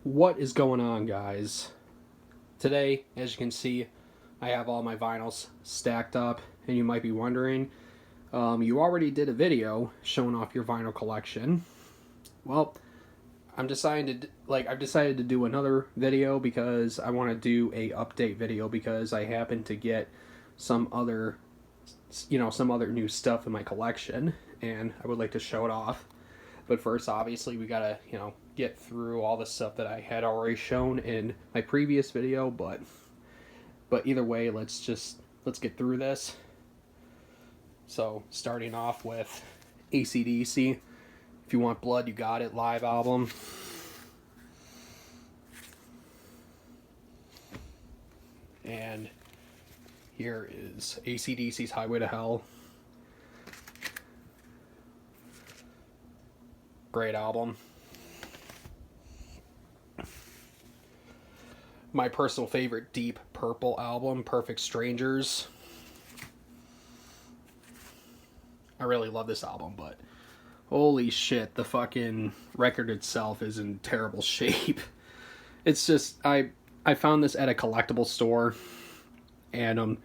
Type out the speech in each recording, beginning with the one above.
What is going on, guys? Today, as you can see, I have all my vinyls stacked up, and you might be wondering, you already did a video showing off your vinyl collection. Well, I've decided to do another video because I want to do a update video because I happen to get some other new stuff in my collection, and I would like to show it off. But first, obviously, we gotta, get through all the stuff that I had already shown in my previous video. But either way, let's get through this. So, starting off with AC/DC. If You Want Blood, You Got It live album. And here is AC/DC's Highway to Hell. Great album. My personal favorite Deep Purple album, Perfect Strangers. I really love this album, but holy shit, the fucking record itself is in terrible shape. It's just, I found this at a collectible store, and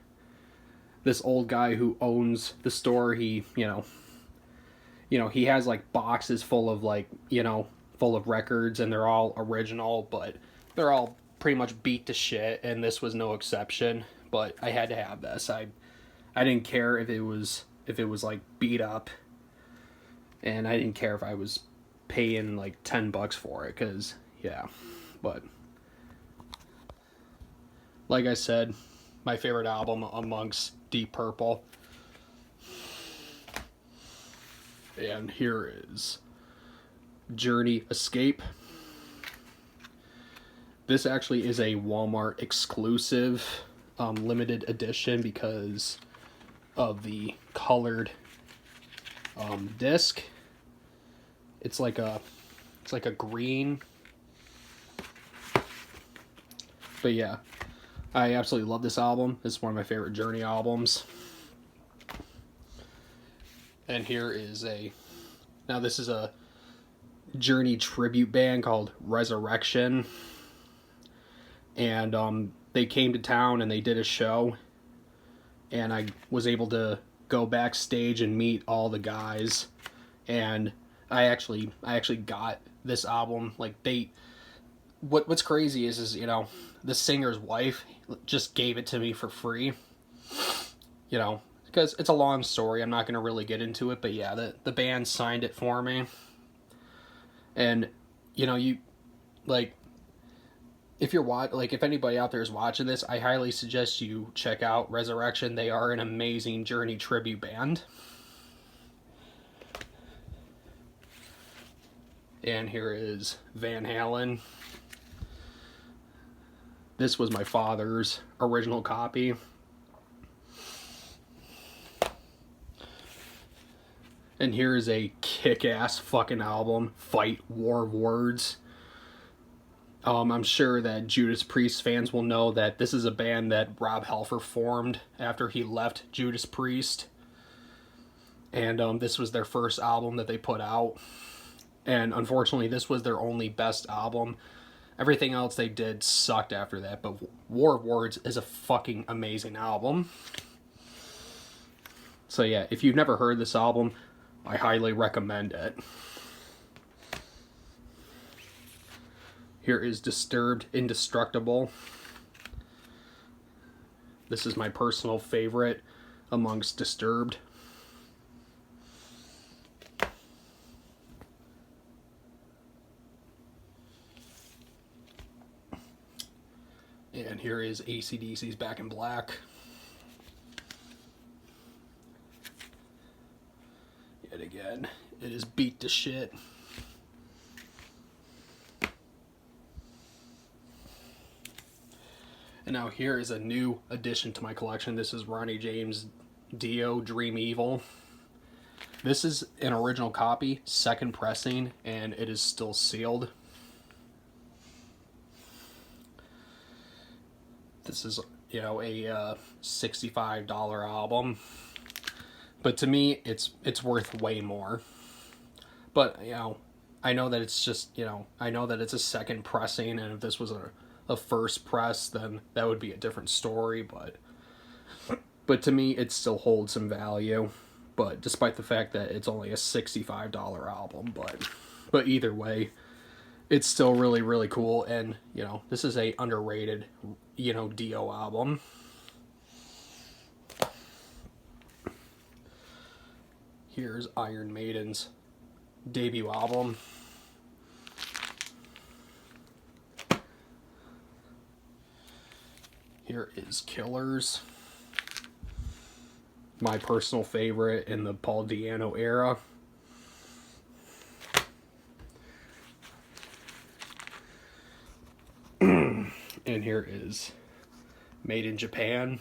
this old guy who owns the store, he has like boxes full of full of records, and they're all original, but they're all pretty much beat to shit, and this was no exception. But I had to have this. I didn't care if it was like beat up, and I didn't care if I was paying like $10 for it, cause yeah. But like I said, my favorite album amongst Deep Purple. And here is Journey Escape. This actually is a Walmart exclusive, limited edition because of the colored disc. It's like a green. But yeah, I absolutely love this album. It's one of my favorite Journey albums. And here is this is a Journey tribute band called Resurrection. And they came to town and they did a show. And I was able to go backstage and meet all the guys. And I actually got this album. Like, what's crazy is the singer's wife just gave it to me for free. Because it's a long story. I'm not going to really get into it, but yeah, the band signed it for me. And if anybody out there is watching this, I highly suggest you check out Resurrection. They are an amazing Journey tribute band. And here is Van Halen. This was my father's original copy. And here is a kick-ass fucking album, Fight War of Words. I'm sure that Judas Priest fans will know that this is a band that Rob Halford formed after he left Judas Priest. And this was their first album that they put out. And unfortunately, this was their only best album. Everything else they did sucked after that, but War of Words is a fucking amazing album. So yeah, if you've never heard this album, I highly recommend it. Here is Disturbed Indestructible. This is my personal favorite amongst Disturbed. And here is AC/DC's Back in Black. Yet again, it is beat to shit. And now here is a new addition to my collection. This is Ronnie James Dio, Dream Evil. This is an original copy, second pressing, and it is still sealed. This is, a $65 album. But to me, it's worth way more. But, I know that it's just, I know that it's a second pressing, and if this was a first press, then that would be a different story, but to me, it still holds some value. But despite the fact that it's only a $65 album, but either way, it's still really, really cool. And, this is a underrated, Dio album. Here's Iron Maiden's debut album. Here is Killers, my personal favorite in the Paul Di'Anno era. And here is Made in Japan.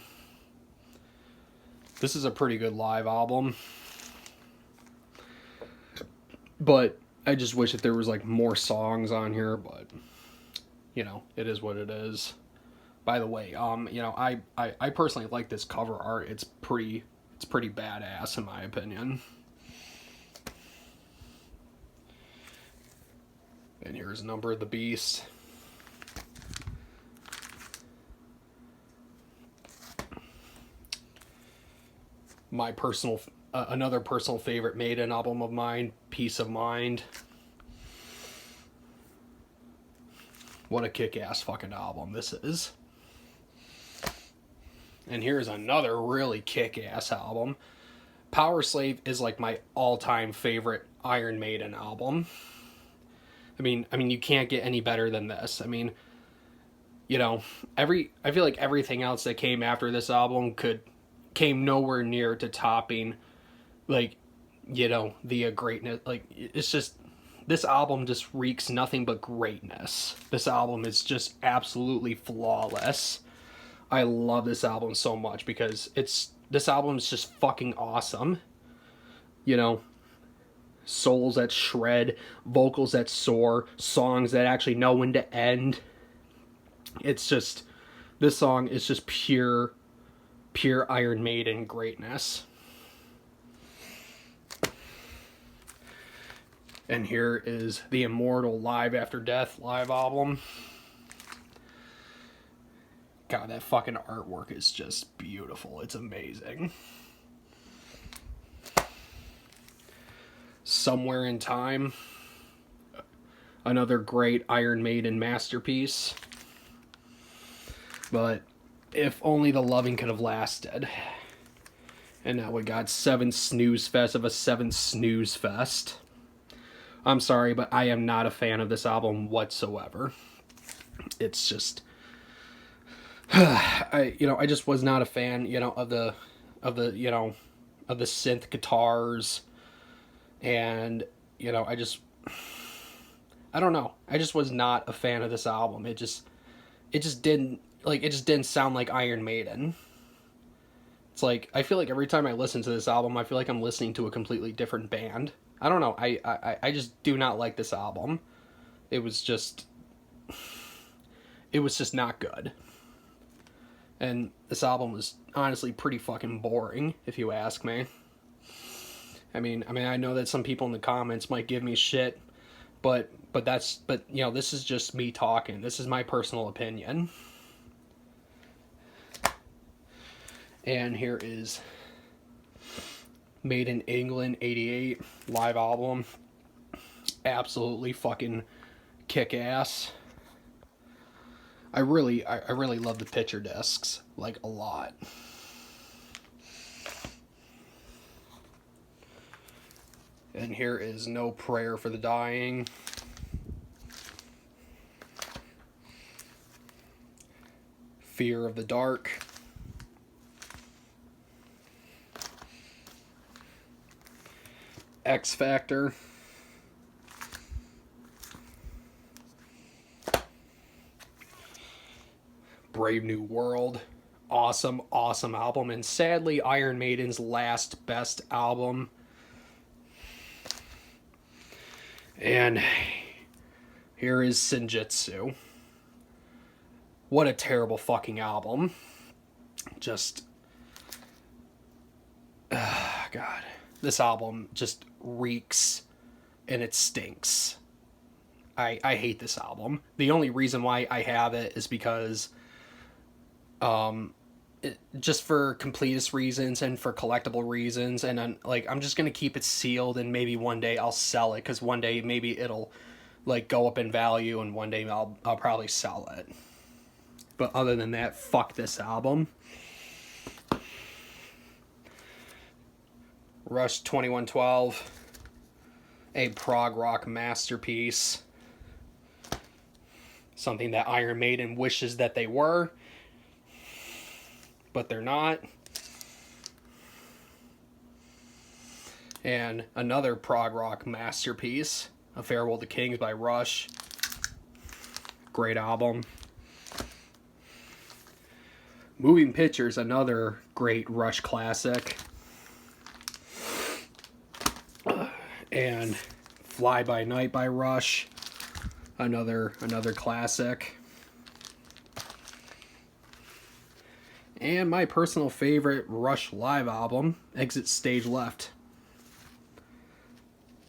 This is a pretty good live album, but I just wish that there was like more songs on here, but it is what it is. By the way, I personally like this cover art. It's pretty badass in my opinion. And here's Number of the Beast. My personal, another personal favorite Maiden album of mine, Peace of Mind. What a kick-ass fucking album this is. And here's another really kick-ass album. Power Slave is like my all-time favorite Iron Maiden album. I mean, you can't get any better than this. I mean, I feel like everything else that came after this album came nowhere near to topping, like, the greatness. Like, it's just, this album just reeks nothing but greatness. This album is just absolutely flawless. I love this album so much because this album is just fucking awesome. Souls that shred, vocals that soar, songs that actually know when to end. It's just, this song is just pure Iron Maiden greatness. And here is the Immortal Live After Death live album. God, that fucking artwork is just beautiful. It's amazing. Somewhere in Time, another great Iron Maiden masterpiece. But if only the loving could have lasted. And now we got 7 snooze fest of a 7 snooze fest. I'm sorry, but I am not a fan of this album whatsoever. It's just, I just was not a fan, of the synth guitars, and I don't know. I just was not a fan of this album. It just didn't sound like Iron Maiden. It's like, I feel like every time I listen to this album, I feel like I'm listening to a completely different band. I don't know. I just do not like this album. It was just not good. And this album was honestly pretty fucking boring, if you ask me. I mean, I know that some people in the comments might give me shit, but this is just me talking. This is my personal opinion. And here is Made in England '88 live album. Absolutely fucking kick-ass. I really love the picture discs, like, a lot. And here is No Prayer for the Dying. Fear of the Dark. X Factor. Brave New World. Awesome album, and sadly Iron Maiden's last best album. And here is Senjutsu. What a terrible fucking album. Just, God, this album just reeks and it stinks. I hate this album. The only reason why I have it is because just for completist reasons and for collectible reasons, and I'm just gonna keep it sealed, and maybe one day I'll sell it, because one day maybe it'll like go up in value, and one day I'll probably sell it. But other than that, fuck this album. Rush 2112, a prog rock masterpiece. Something that Iron Maiden wishes that they were, but they're not. And another prog rock masterpiece, A Farewell to Kings by Rush. Great album. Moving Pictures, another great Rush classic. And Fly By Night by Rush, another classic. And my personal favorite Rush live album, Exit Stage Left.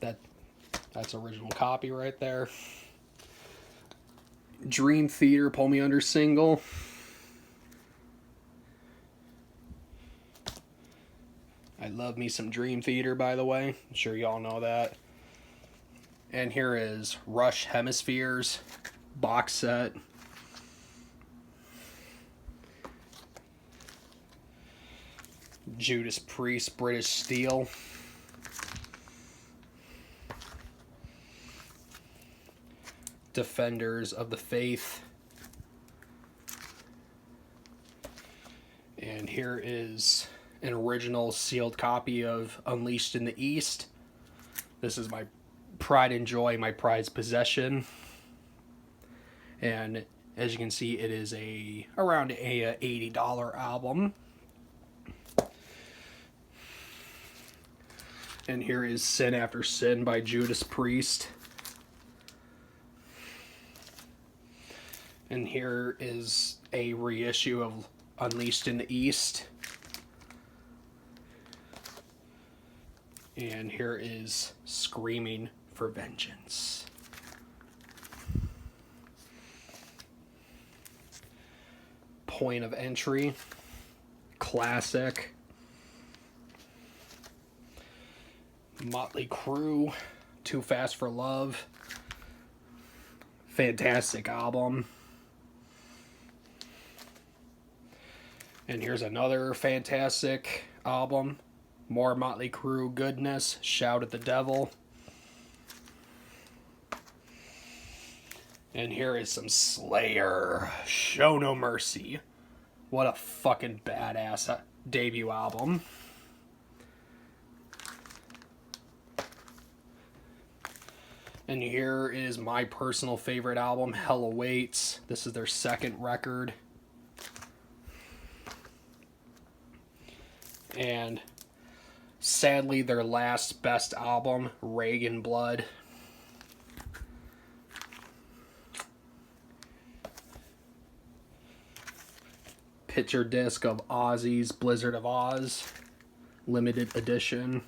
That's original copy right there. Dream Theater, Pull Me Under single. I love me some Dream Theater, by the way. I'm sure y'all know that. And here is Rush Hemispheres box set. Judas Priest, British Steel. Defenders of the Faith. And here is an original sealed copy of Unleashed in the East. This is my pride and joy, my prized possession. And as you can see, it is around a $80 album. And here is Sin After Sin by Judas Priest. And here is a reissue of Unleashed in the East. And here is Screaming for Vengeance. Point of Entry. Classic. Motley Crue, Too Fast for Love. Fantastic album. And here's another fantastic album. More Motley Crue goodness. Shout at the Devil. And here is some Slayer. Show No Mercy. What a fucking badass debut album. And here is my personal favorite album, Hell Awaits. This is their second record. And sadly, their last best album, Reagan Blood. Picture disc of Ozzy's Blizzard of Oz, limited edition.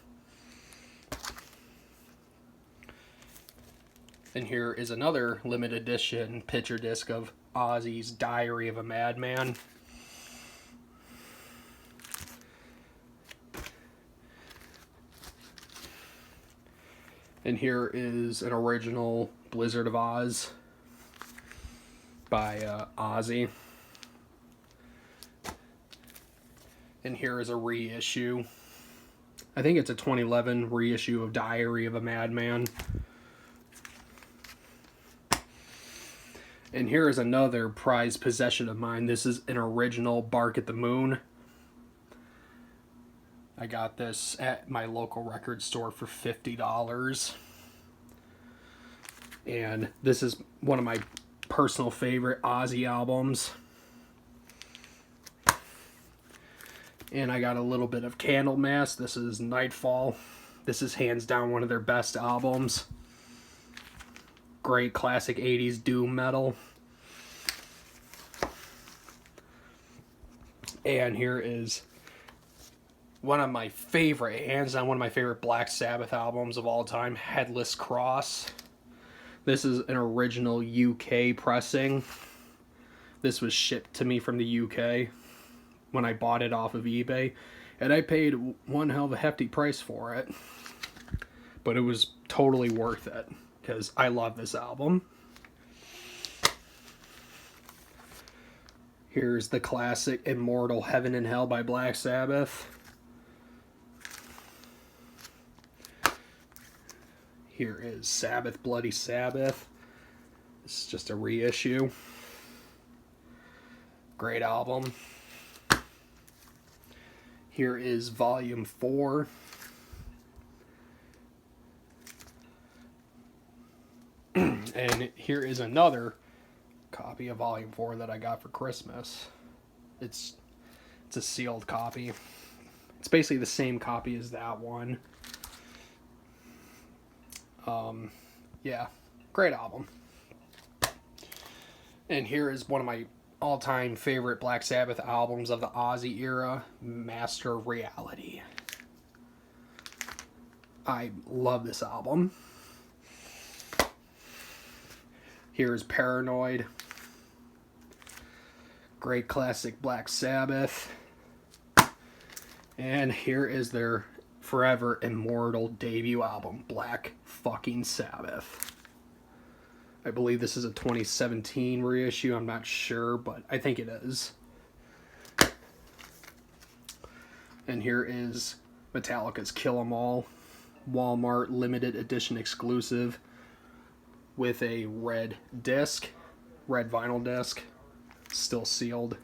And here is another limited edition picture disc of Ozzy's Diary of a Madman. And here is an original Blizzard of Oz by Ozzy. And here is a reissue. I think it's a 2011 reissue of Diary of a Madman. And here is another prized possession of mine. This is an original Bark at the Moon. I got this at my local record store for $50. And this is one of my personal favorite Ozzy albums. And I got a little bit of Candlemass. This is Nightfall. This is hands down one of their best albums. Great classic 80s doom metal. And here is one of my favorite, hands down one of my favorite Black Sabbath albums of all time, Headless Cross. This is an original UK pressing. This was shipped to me from the UK when I bought it off of eBay, and I paid one hell of a hefty price for it. But it was totally worth it, because I love this album. Here's the classic Immortal Heaven and Hell by Black Sabbath. Here is Sabbath, Bloody Sabbath. This is just a reissue. Great album. Here is Volume 4. And here is another copy of Volume 4 that I got for Christmas. It's a sealed copy. It's basically the same copy as that one. Yeah, great album. And here is one of my all-time favorite Black Sabbath albums of the Ozzy era, Master Reality. I love this album. Here's Paranoid. Great classic Black Sabbath. And here is their forever immortal debut album, Black fucking Sabbath. I believe this is a 2017 reissue. I'm not sure, but I think it is. And here is Metallica's Kill 'Em All, Walmart limited edition exclusive with a red disc, red vinyl disc, still sealed.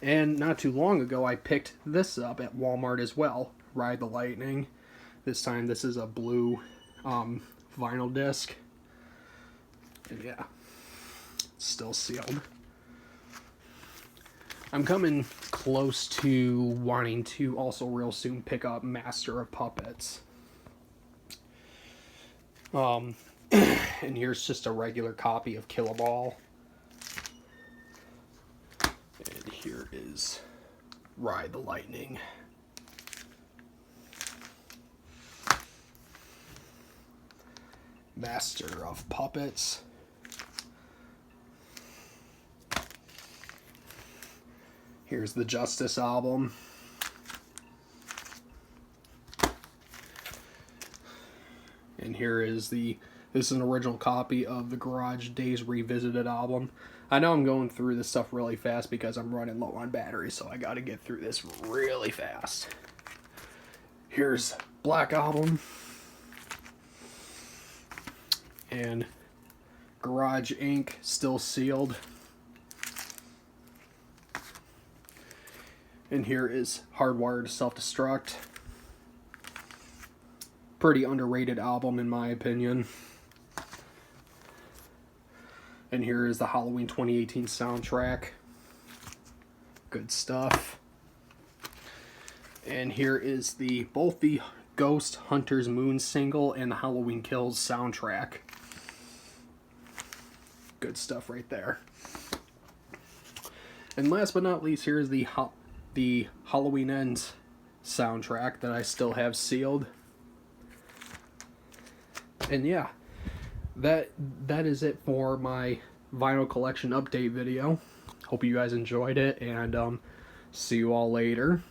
And not too long ago, I picked this up at Walmart as well, Ride the Lightning. This time, this is a blue vinyl disc. And yeah, it's still sealed. I'm coming close to wanting to also real soon pick up Master of Puppets. And here's just a regular copy of Kill 'Em All. And here is Ride the Lightning. Master of Puppets. Here's the Justice album. And here is this is an original copy of the Garage Days Revisited album. I know I'm going through this stuff really fast because I'm running low on batteries, so I gotta get through this really fast. Here's Black Album. And Garage Inc. still sealed. And here is Hardwired to Self-Destruct. Pretty underrated album in my opinion. And here is the Halloween 2018 soundtrack. Good stuff. And here is both the Ghost Hunter's Moon single and the Halloween Kills soundtrack. Good stuff right there. And last but not least, here's the Halloween Ends soundtrack that I still have sealed. And yeah, that is it for my vinyl collection update video. Hope you guys enjoyed it, and see you all later.